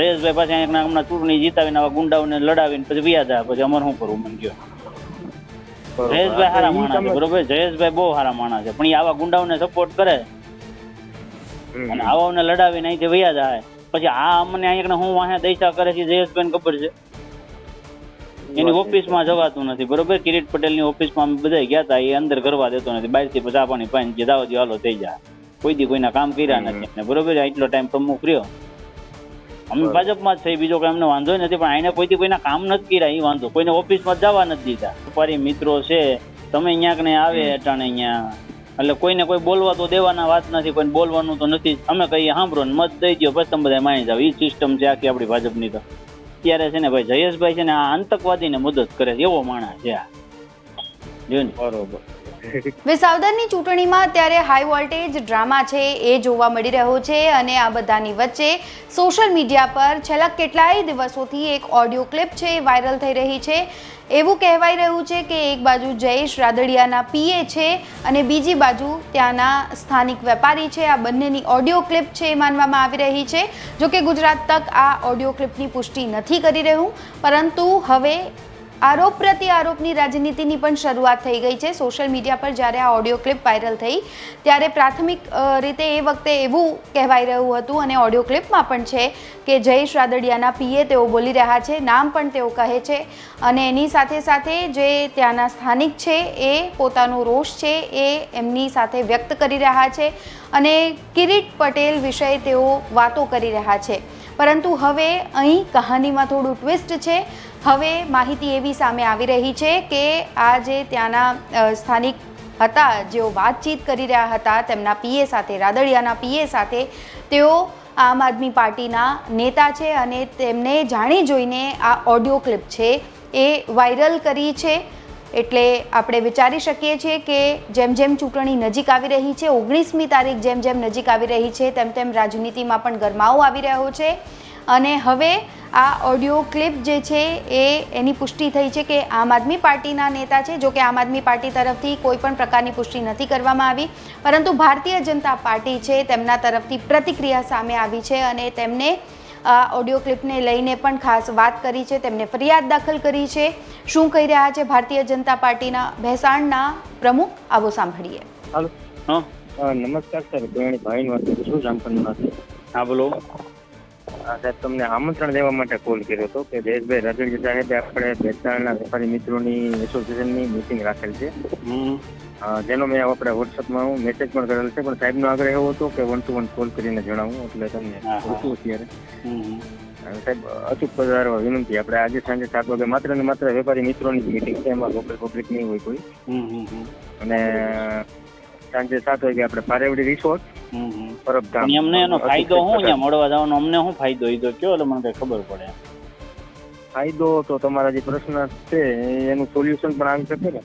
જયેશભાઈ પાસે હમણાં ચૂંટણી જીતાવીને આવા ગુંડાઓને લડાવીને પછી વ્યાજ આવે, પછી અમારે શું કરવું મને કહો? જયેશભાઈ સારા માણસ છે, બરોબર, જયેશભાઈ બહુ સારા માણસ છે, પણ એ આવા ગુંડાઓને સપોર્ટ કરે અને આવાઓને લડાવીને અહીંથી વ્યાજ આવે, પછી આ અમને અહીંયા હું વાહે દૈસા કરે છે જયેશભાઈને ખબર છે. એની ઓફિસમાં જવાતું નથી, બરોબર, કિરીટ પટેલની ઓફિસમાં અમે બધા ગયા હતા, એ અંદર કરવા દેતો નથી, બહારથી ચા પાણી પાઈને જે દાવા દો હાલો થઈ જાય, કોઈ દી કોઈના કામ કર્યા નથી, બરોબર, એટલો ટાઈમ પ્રમુખ રહ્યો. અમે ભાજપમાં જ થઈ, બીજો કઈ અમને વાંધો નથી, પણ આને કોઈથી કોઈના કામ નથી કર્યા એ વાંધો, કોઈને ઓફિસમાં જવા નથી દીધા. વેપારી મિત્રો છે, તમે અહીંયા કને આવે અટાણે અહીંયા, એટલે કોઈને કોઈ બોલવા તો દેવાના વાત નથી, કોઈને બોલવાનું તો નથી. અમે કહીએ સાંભળો ને મત દઈ દો, પછી તમે બધા માની જાવ, એ સિસ્ટમ છે આખી આપણી ભાજપની. તો અત્યારે છે ને ભાઈ જયેશભાઈ છે ને આ આતંકવાદીને મદદ કરે છે એવો માણસ છે આ, જો ને. બરોબર. વિસાવદરની ચૂંટણીમાં અત્યારે હાઈ વોલ્ટેજ ડ્રામા છે એ જોવા મળી રહ્યો છે, અને આ બધાની વચ્ચે સોશિયલ મીડિયા પર છેલ્લા કેટલાય દિવસોથી એક ઓડિયો ક્લિપ છે એ વાયરલ થઈ રહી છે. એવું કહેવાઈ રહ્યું છે કે એક બાજુ જયેશ રાદડિયાના પીએ છે અને બીજી બાજુ ત્યાંના સ્થાનિક વેપારી છે. આ બંનેની ઓડિયો ક્લિપ છે એ માનવામાં આવી રહી છે. જોકે ગુજરાત તક આ ઓડિયો ક્લિપની પુષ્ટિ નથી કરી રહ્યું, પરંતુ હવે આરોપ પ્રતિ આરોપની રાજનીતિની પણ શરૂઆત થઈ ગઈ છે. સોશિયલ મીડિયા પર જ્યારે આ ઓડિયો ક્લિપ વાયરલ થઈ ત્યારે પ્રાથમિક રીતે એ વખતે એવું કહેવાઈ રહ્યું હતું, અને ઓડિયો ક્લિપમાં પણ છે કે જયેશ રાદડિયાના પીએ તેઓ બોલી રહ્યા છે, નામ પણ તેઓ કહે છે, અને એની સાથે સાથે જે ત્યાંના સ્થાનિક છે એ પોતાનો રોષ છે એ એમની સાથે વ્યક્ત કરી રહ્યા છે, અને કિરીટ પટેલ વિશે તેઓ વાતો કરી રહ્યા છે. પરંતુ હવે અહીં કહાનીમાં થોડું ટ્વિસ્ટ છે. હવે માહિતી એવી સામે આવી રહી છે કે આ જે ત્યાંના સ્થાનિક હતા, જેઓ વાતચીત કરી રહ્યા હતા તેમના પીએ સાથે, રાદડિયાના પીએ સાથે, તેઓ આમ આદમી પાર્ટીના નેતા છે, અને તેમને જાણી જોઈને આ ઓડિયો ક્લિપ છે એ વાયરલ કરી છે. એટલે આપણે વિચારી શકીએ છીએ કે જેમ જેમ ચૂંટણી નજીક આવી રહી છે, 19મી તારીખ જેમ જેમ નજીક આવી રહી છે, તેમ તેમ રાજનીતિમાં પણ ગરમાવો આવી રહ્યો છે. અને હવે આ ઓડિયો ક્લિપ જે છે એની પુષ્ટિ થઈ છે કે આમ આદમી પાર્ટીના નેતા છે. જો કે આમ આદમી પાર્ટી તરફથી કોઈ પણ પ્રકારની પુષ્ટિ નથી કરવામાં આવી, પરંતુ ભારતીય જનતા પાર્ટી છે તેમના તરફથી પ્રતિક્રિયા સામે આવી છે, અને તેમને આ ઓડિયો ક્લિપને લઈને પણ ખાસ વાત કરી છે, તેમને ફરિયાદ દાખલ કરી છે. શું કહી રહ્યા છે ભારતીય જનતા પાર્ટીના ભેસાણના પ્રમુખ, આવો સાંભળીએ. હાલો. નમસ્કાર સર, ભાઈ વાત કરું છું જામપનમાંથી. હા બોલો. સાહેબ, તમને આમંત્રણ દેવા માટે કોલ કર્યો હતો કે જયેશભાઈ રાદડિયા સાહેબે આપણે ભેસાણના વેપારી મિત્રોની એસોસિએશનની મીટિંગ રાખેલ છે, જેનો મેં આપણે વોટ્સઅપમાં હું મેસેજ પણ કરેલ છે, પણ સાહેબનો આગ્રહ એવો હતો કે 1 to 1 કોલ કરીને જણાવું, એટલે તમને પૂછવું અત્યારે. સાહેબ, અચૂક પધારવા વિનંતી. આપણે આજે સાંજે 7 વાગે માત્ર ને માત્ર વેપારી મિત્રોની જ મીટિંગ છે, એમાં પબ્લિક નહીં હોય કોઈ. અને સાંજે 7 વાગે આપણે પારેવડી રિસોર્ટ પરબધામ. અમને એનો ફાયદો શું, અહીંયા મળવા જવાનો અમને શું ફાયદો એ તો કયો, એટલે મને કઈ ખબર પડે. ફાયદો તો તમારા જે પ્રશ્ન છે એનું સોલ્યુશન પણ આવી શકે ને.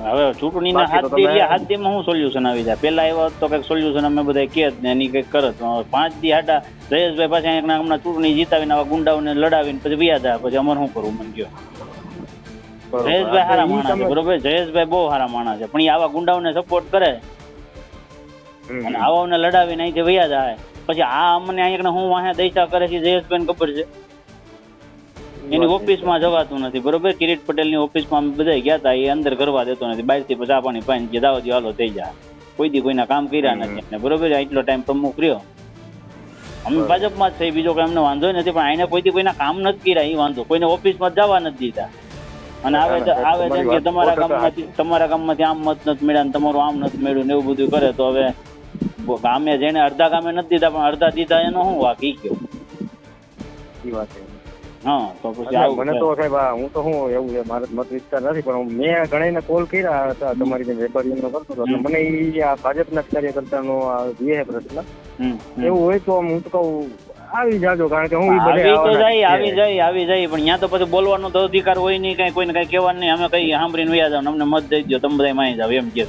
હવે ચૂંટણીના હાથ દીમાં શું સોલ્યુશન આવી જાય? પેલા એવા તો કઈક સોલ્યુશન અમે બધા કે જ ને એની કઈક કરત. 5 દી હાટા જયેશભાઈ પાસે હમણાં ચૂંટણી જીતાવીને આવા ગુંડાઓને લડાવીને પછી વ્યાજ આવે, પછી અમારે શું કરવું મને કહો? જયેશભાઈ સારા માણસ છે, બરોબર, જયેશભાઈ બહુ સારા માણસ છે, પણ એ આવા ગુંડાઓને સપોર્ટ કરે અને આવાઓને લડાવીને અહીંથી વ્યાજ આવે, પછી આ અમને અહીંયા હું વાહે દૈસા કરે છે જયેશભાઈને ખબર છે. એની ઓફિસમાં જવાતું નથી, બરોબર, કિરીટ પટેલની ઓફિસમાં અમે બધા ગયા હતા, એ અંદર કરવા દેતો નથી, બહારથી ચા પાણી પાઈને જે દાવા દો હાલો થઈ જાય, કોઈ દી કોઈના કામ કર્યા નથી, બરોબર, એટલો ટાઈમ પ્રમુખ રહ્યો. અમે ભાજપમાં જ થઈ, બીજો કઈ અમને વાંધો નથી, પણ આને કોઈથી કોઈના કામ નથી કર્યા એ વાંધો, કોઈને ઓફિસમાં જવા નથી દીધા. અને આવે છે કે તમારા ગામમાંથી આમ મત નથી મળ્યા ને તમારું આમ નથી મળ્યું ને એવું બધું કરે, તો હવે ગામે જેને અડધા ગામે નથી દીધા પણ અડધા દીધા એનો શું વાક ઈ ગયો? એ વાત છે. હા, તો પછી મને તો સાહેબ હું તો શું એવું છે, મારો મત વિસ્તાર નથી, પણ મેં ઘણાને કોલ કર્યા હતા તમારી જે વેપારીઓનો કરતો હતો, મને એ આ ભાજપના કાર્યકર્તાનો જે પ્રશ્ન એવું હોય તો હું તો કહું આવી જાજો, કારણ કે હું આવી જાય પણ ત્યાં તો પછી બોલવાનો તો અધિકાર હોય નહીં, કઈ કોઈને કઈ કહેવાનું નહીં. અમે કઈ સાંભળીને વ્યા જાવ, અમને મત દઈ દો, તમે બધા માની જાવ એમ કે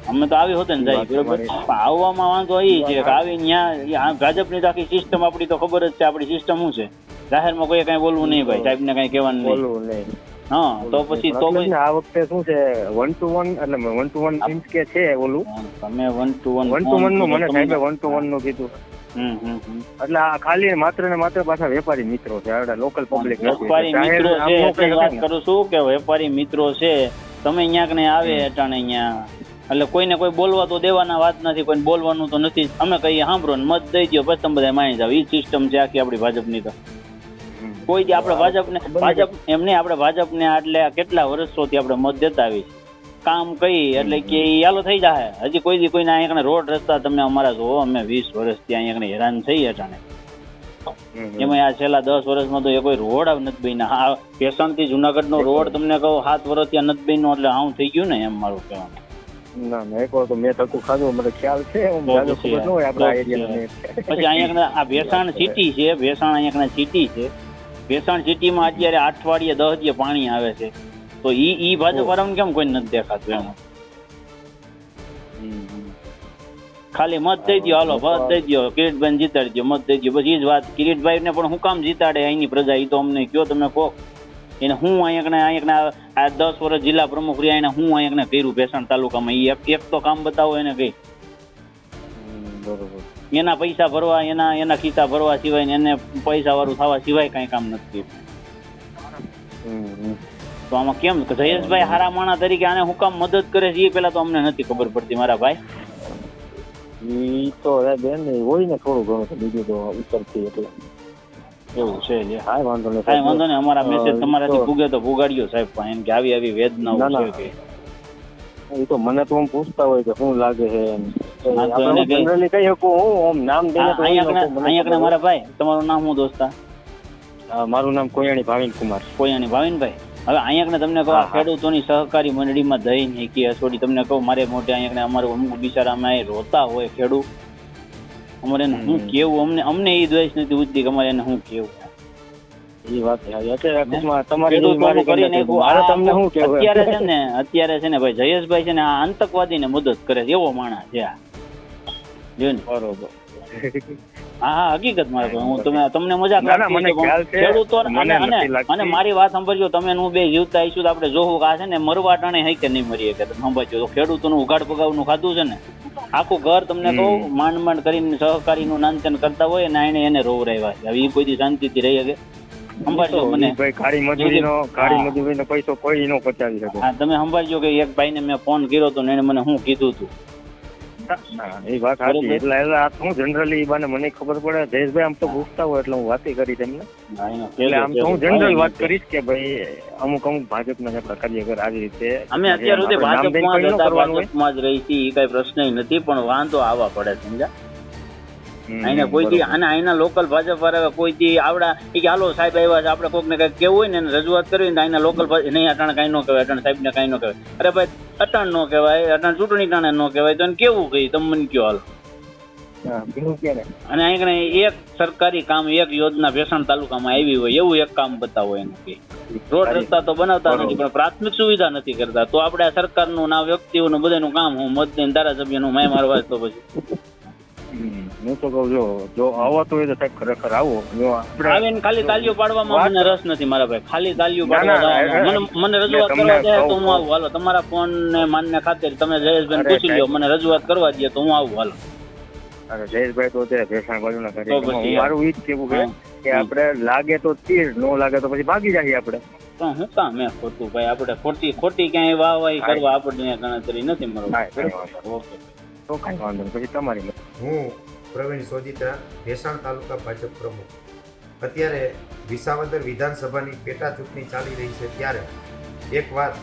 અમે તો આવી હોતે ને જાય, બરોબર. આવવામાં વાંધો એ છે કે આવી ત્યાં ભાજપની તો આખી સિસ્ટમ આપણી તો ખબર જ છે, આપણી સિસ્ટમ શું છે, જાહેરમાં કોઈ કઈ બોલવું નહીં ભાઈ, સાહેબ ને કઈ કહેવાનું નહીં. હા, તો પછી આ વખતે શું છે 1 to 1 એટલે 1 to 1 મીન્સ કે છે ઓલું, તમે 1 to 1 નું મને સાહેબે 1 to 1 નું કીધું. એટલે આ ખાલી માત્ર ને માત્ર પાછા વેપારી મિત્રો છે, લોકલ પબ્લિક વેપારી મિત્રો છે એટલે વાત કરું છું કે વેપારી મિત્રો છે. તમે અહીંયા ને આવે અટાણે અહીંયા એટલે કોઈને કોઈ બોલવા તો દેવાના વાત નથી, કોઈને બોલવાનું તો નથી. અમે કહીએ સાંભળો ને મત દઈ દો પછી તમે બધા માની જાવ. એ સિસ્ટમ છે આખી આપણી ભાજપની. તો કોઈ આપણે ભાજપ એમને આપણે ભાજપને એટલે કેટલા વર્ષોથી આપણે મત દેતા આવી કામ કહી એટલે કે હાલો થઈ જાય. હજી કોઈ દી કોઈને અહીંયા રોડ રસ્તા તમે અમારા જોવો, અમે 20 વર્ષથી અહીંયા હેરાન થઈ અટાણે. એમાં આ છેલ્લા 10 વર્ષમાં તો એ કોઈ રોડ નથી બન્યા. આ પેશનથી જુનાગઢ નો રોડ તમને કહું 7 વર્ષ ત્યાં નથી બન્યો એટલે આવું થઈ ગયું ને એમ મારું કહેવાનું. ના ના, એક વાર તો મેં ધક્કું ખાધું, મને ખ્યાલ છે. પછી અહીંયા આ ભેસાણ સિટી છે, ભેસાણ અહીંયા સિટી છે. ભેસાણ સિટીમાં અત્યારે અઠવાડિયે 10 દિવસ પાણી આવે છે. તો ઈ ભાજપ વાળાને કેમ કોઈ નથી દેખાતું એમ? ખાલી મત દઈ દો, હાલો મત દઈ દો, કિરીટભાઈ જીતાડી દો, મત દઈ દો, બસ એ જ વાત. કિરીટભાઈ ને પણ હું કામ જીતાડે અહીંની પ્રજા? એ તો અમને કયો તમે કહો. એને હું અહીંયા આ 10 વર્ષ જિલ્લા પ્રમુખ રહ્યા એને હું અહીંયા કર્યું ભેસાણ તાલુકામાં? એ એક તો કામ બતાવો એને કઈ. એના પૈસા ભરવા, એના ખિસ્સા ભરવા સિવાય ને એને પૈસા વાળું થવા સિવાય કઈ કામ નથી. તો આમાં કેમ જયેશભાઈ હારા માણા તરીકે આને હું કામ મદદ કરે છે એ પેલા તો અમને નથી ખબર પડતી મારા ભાઈ. ઈ તો બેન હોય ને થોડું ઘણું, બીજું તો ઉતરથી એટલે એવું છે. કાંઈ વાંધો નહીં, કાંઈ વાંધો નહીં. અમારા મેસેજ તમારાથી પૂગે તો પુગાડ્યો સાહેબ એમ કે આવી વેદનાઓ છે. એ તો મને તો પૂછતા હોય કે શું લાગે છે એમ. જનરલી કઈ શકું હું નામ દઈને તો અહીંયા મારા ભાઈ. તમારું નામ શું દોસ્તા? મારું નામ કોયાણી ભાવિન કુમાર. કોયાણી ભાવિનભાઈ. હવે અહીંયા તમને કહો ખેડૂતોની સહકારી મંડળીમાં દઈ કે હસોડી તમને કહું મારે મોટે અહીંયા અમારે અમુક બિચારા અમે રોતા હોય ખેડૂત, અમારે એને શું કેવું? અમને એ દ્વેષ નથી ઉઠતી કે અમારે એને શું કેવું. એ વાત અત્યારે છે ને ભાઈ જયેશભાઈ છે ને આ આતંકવાદી ને મદદ કરે છે એવો માણસ છે જો ને. બરોબર. હા હકીકત મારે હું તમને મજાક ખેડૂતો અને મારી વાત સાંભળજો તમે. હું બે જીવતા આવીશું તો આપણે જોવું કે આ છે ને મરવા ટાણે હઈ કે નહીં મરીએ કે સાંભળજો. તો ખેડૂતોનું ઉઘાડ પગાવનું ખાધું છે ને આખું ઘર તમને કહું માંડ માંડ કરીને સહકારીનું નાનચન કરતા હોય ને એને રોવરાવ્યા છે. હવે એ કોઈ શાંતિથી રહી શકે? સંભાળજો મને. કાળી મજૂરીનો પૈસો કોઈ ન પચાવી શકે. હા તમે સંભાળજો કે એક ભાઈને મેં ફોન કર્યો હતો ને એને મને શું કીધું હતું. એ વાત સાચી. એટલે હું જનરલી એ બાને મને ખબર પડે જયેશભાઈ આમ તો પૂછતા હોય એટલે હું વાત કરી તેમને. એટલે આમ તો હું જનરલ વાત કરીશ કે ભાઈ અમુક ભાજપના આપણા કાર્યકર આવી રીતે અમે અત્યાર સુધી ભાજપમાં જ રહી છીએ, કઈ પ્રશ્ન નથી. પણ વાંધો આવવા પડે સમજા. અહીંના કોઈથી અહીંના લોકલ ભાજપ વાળા કોઈથી આવડા કે હાલો સાહેબ આવ્યા છે આપણે કોઈક ને કઈક કેવું હોય ને રજૂઆત કરવી ને અહીંના લોકલ નહીં અટાણ કઈ ન કહેવાય, અટાણ સાહેબ ને કઈ ન કહેવાય. અરે ભાઈ અટાણ ન કહેવાય, અટાણ ચૂંટણી ટાણે ન કહેવાય તો કેવું કહી તમે મને કયો હાલ. અને અહીં એક સરકારી કામ એક યોજના ભેસાણ તાલુકામાં આવી હોય એવું એક કામ બતાવો એને કે રોડ રસ્તા તો બનાવતા નથી પણ પ્રાથમિક સુવિધા નથી કરતા. તો આપણે આ સરકારનું ના વ્યક્તિઓનું બધાનું કામ હું મત દઈને ધારાસભ્યનું માય મારવા તો પછી હું તો કહું જો આવતો હોય તો સાહેબ ખરેખર આવો. આવીને ખાલી તાલીઓ પાડવામાં મને રસ નથી મારા ભાઈ. ખાલી તાલીઓ પાડવા મને રજૂઆત કરવા દે તો હું આવું. હાલો તમારા ફોન ને માનને ખાતર તમે જયેશભાઈ પૂછી લ્યો, મને રજૂઆત કરવા દે તો હું આવું. હાલો. અરે જયેશભાઈ તો અત્યારે ભેસાણ બાજુના ઘરે મારું ઈ જ કેવું કે આપણે લાગે તો તીર, ન લાગે તો પછી ભાગી જઈએ આપણે. તો હું કામ મેં ખોટું ભાઈ આપણે ખોટી ક્યાંય વાહવાહી કરવા આપણને ગણતરી નથી મારો. ઓકે તો કઈ વાંધો નહીં. પછી તમારી હું પ્રવીણ સોજીત્રા, ભેસાણ તાલુકા ભાજપ પ્રમુખ. અત્યારે વિસાવદર વિધાનસભાની પેટા ચૂંટણી ચાલી રહી છે ત્યારે એક વાત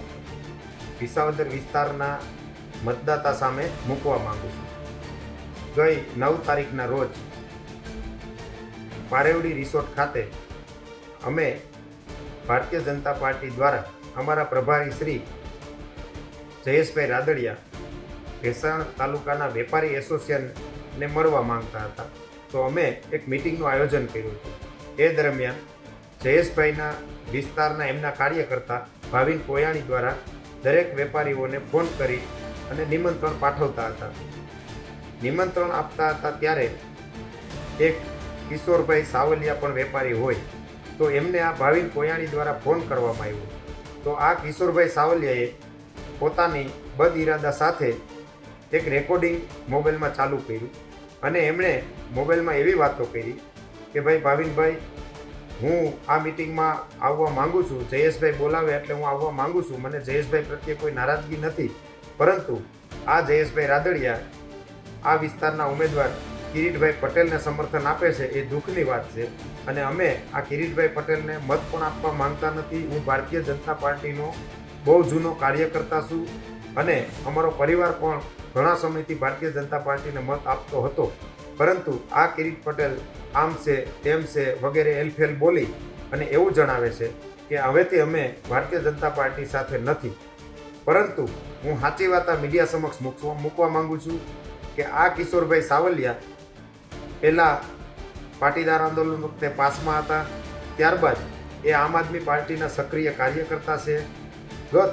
વિસાવદર વિસ્તારના મતદાતા સામે મૂકવા માંગુ છું. ગઈ 9 તારીખના રોજ પારેવડી રિસોર્ટ ખાતે અમે ભારતીય જનતા પાર્ટી દ્વારા અમારા પ્રભારી શ્રી જયેશભાઈ રાદડિયા ભેસાણ તાલુકાના વેપારી એસોસિએશનને મળવા માંગતા હતા. તો અમે એક મિટિંગનું આયોજન કર્યું હતું. એ દરમિયાન જયેશભાઈના વિસ્તારના એમના કાર્યકર્તા ભાવિન કોયાણી દ્વારા દરેક વેપારીઓને ફોન કરી અને નિમંત્રણ પાઠવતા હતા. નિમંત્રણ આપતા હતા ત્યારે એક કિશોરભાઈ સાવલિયા પણ વેપારી હોય તો એમને આ ભાવિન કોયાણી દ્વારા ફોન કરવામાં આવ્યો. તો આ કિશોરભાઈ સાવલિયાએ પોતાની બદ ઇરાદા સાથે એક રેકોર્ડિંગ મોબાઈલમાં ચાલુ કર્યું અને એમણે મોબાઈલમાં એવી વાતો કરી કે ભાઈ ભાવિનભાઈ, હું આ મિટિંગમાં આવવા માંગુ છું, જયેશભાઈ બોલાવે એટલે હું આવવા માંગુ છું, મને જયેશભાઈ પ્રત્યે કોઈ નારાજગી નથી, પરંતુ આ જયેશભાઈ રાદડિયા આ વિસ્તારના ઉમેદવાર કિરીટભાઈ પટેલને સમર્થન આપે છે એ દુઃખની વાત છે અને અમે આ કિરીટભાઈ પટેલને મત પણ આપવા માંગતા નથી. હું ભારતીય જનતા પાર્ટીનો બહુ જૂનો કાર્યકર્તા છું અને અમારો પરિવાર પણ ઘણા સમયથી ભારતીય જનતા પાર્ટીને મત આપતો હતો, પરંતુ આ કિરીટ પટેલ આમ છે તેમ છે વગેરે એલફેલ બોલી અને એવું જણાવે છે કે હવેથી અમે ભારતીય જનતા પાર્ટી સાથે નથી. પરંતુ હું સાચી વાત આ મીડિયા સમક્ષ મૂકવા માંગુ છું કે આ કિશોરભાઈ સાવલિયા પહેલાં પાટીદાર આંદોલન વખતે પાસમાં હતા, ત્યારબાદ એ આમ આદમી પાર્ટીના સક્રિય કાર્યકર્તા છે. ગત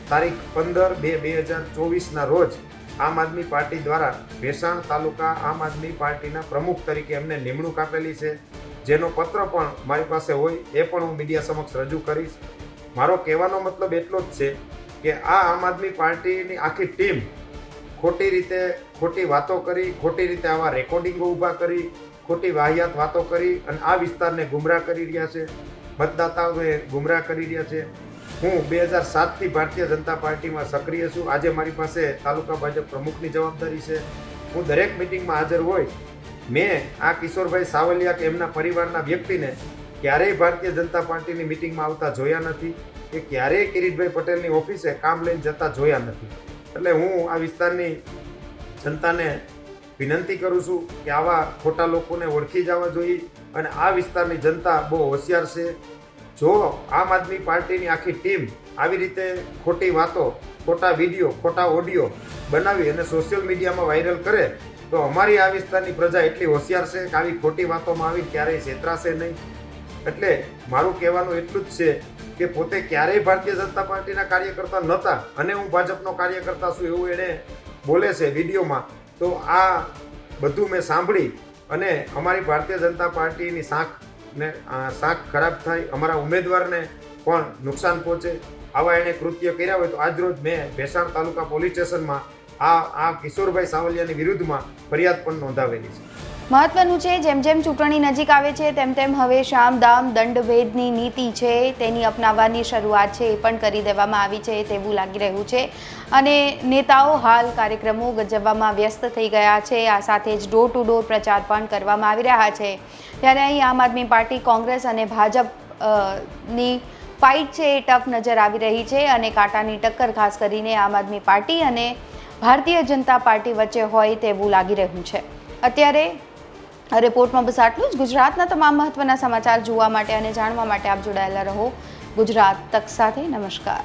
તારીખ 15/2/2024ના રોજ આમ આદમી પાર્ટી દ્વારા ભેસાણ તાલુકા આમ આદમી પાર્ટીના પ્રમુખ તરીકે એમને નિમણૂક આપેલી છે, જેનો પત્ર પણ મારી પાસે હોય એ પણ હું મીડિયા સમક્ષ રજૂ કરીશ. મારો કહેવાનો મતલબ એટલો જ છે કે આ આમ આદમી પાર્ટીની આખી ટીમ ખોટી રીતે ખોટી વાતો કરી, ખોટી રીતે આવા રેકોર્ડિંગો ઊભા કરી, ખોટી વાહિયાત વાતો કરી અને આ વિસ્તારને ગુમરાહ કરી રહ્યા છે, મતદાતાઓને ગુમરાહ કરી રહ્યા છે. હું 2007થી ભારતીય જનતા પાર્ટીમાં સક્રિય છું. આજે મારી પાસે તાલુકા ભાજપ પ્રમુખની જવાબદારી છે. હું દરેક મિટિંગમાં હાજર હોય. મેં આ કિશોરભાઈ સાવલિયા કે એમના પરિવારના વ્યક્તિને ક્યારેય ભારતીય જનતા પાર્ટીની મિટિંગમાં આવતા જોયા નથી કે ક્યારેય કિરીટભાઈ પટેલની ઓફિસે કામ લઈને જતા જોયા નથી. એટલે હું આ વિસ્તારની જનતાને વિનંતી કરું છું કે આવા ખોટા લોકોને ઓળખી જવા જોઈએ અને આ વિસ્તારની જનતા બહુ હોશિયાર છે. જો આમ આદમી પાર્ટીની આખી ટીમ આવી રીતે ખોટી વાતો, ખોટા વિડીયો, ખોટા ઓડિયો બનાવી અને સોશિયલ મીડિયામાં વાયરલ કરે તો અમારી આ વિસ્તારની પ્રજા એટલી હોશિયાર છે કે આવી ખોટી વાતોમાં આવી ક્યારેય છેતરાશે નહીં. એટલે મારું કહેવાનું એટલું જ છે કે પોતે ક્યારેય ભારતીય જનતા પાર્ટીના કાર્યકર્તા નહોતા અને હું ભાજપનો કાર્યકર્તા છું એવું એણે બોલે છે વિડીયોમાં. તો આ બધું મેં સાંભળી અને અમારી ભારતીય જનતા પાર્ટીની શાખ ખરાબ થાય, અમારા ઉમેદવારને પણ નુકસાન પહોંચે, આવા એણે કૃત્ય કર્યા હોય તો આજરોજ મેં ભેસાણ તાલુકા પોલીસ સ્ટેશનમાં આ કિશોરભાઈ સાવલિયાની વિરુદ્ધમાં ફરિયાદ પણ નોંધાવેલી છે. મહત્વનું છે, જેમ જેમ ચૂંટણી નજીક આવે છે તેમ તેમ હવે શામદામ દંડભેદની નીતિ છે તેની અપનાવવાની શરૂઆત છે એ પણ કરી દેવામાં આવી છે તેવું લાગી રહ્યું છે અને નેતાઓ હાલ કાર્યક્રમો ગજવવામાં વ્યસ્ત થઈ ગયા છે. આ સાથે જ ડોર ટુ ડોર પ્રચાર પણ કરવામાં આવી રહ્યા છે. ત્યારે અહીં આમ આદમી પાર્ટી, કોંગ્રેસ અને ભાજપની ફાઇટ છે એ ટફ નજર આવી રહી છે અને કાંટાની ટક્કર ખાસ કરીને આમ આદમી પાર્ટી અને ભારતીય જનતા પાર્ટી વચ્ચે હોય તેવું લાગી રહ્યું છે. અત્યારે રિપોર્ટમાં બસ આટલું જ. ગુજરાતના તમામ મહત્વના સમાચાર જોવા માટે અને જાણવા માટે આપ જોડાયેલા રહો ગુજરાત તક સાથે. નમસ્કાર.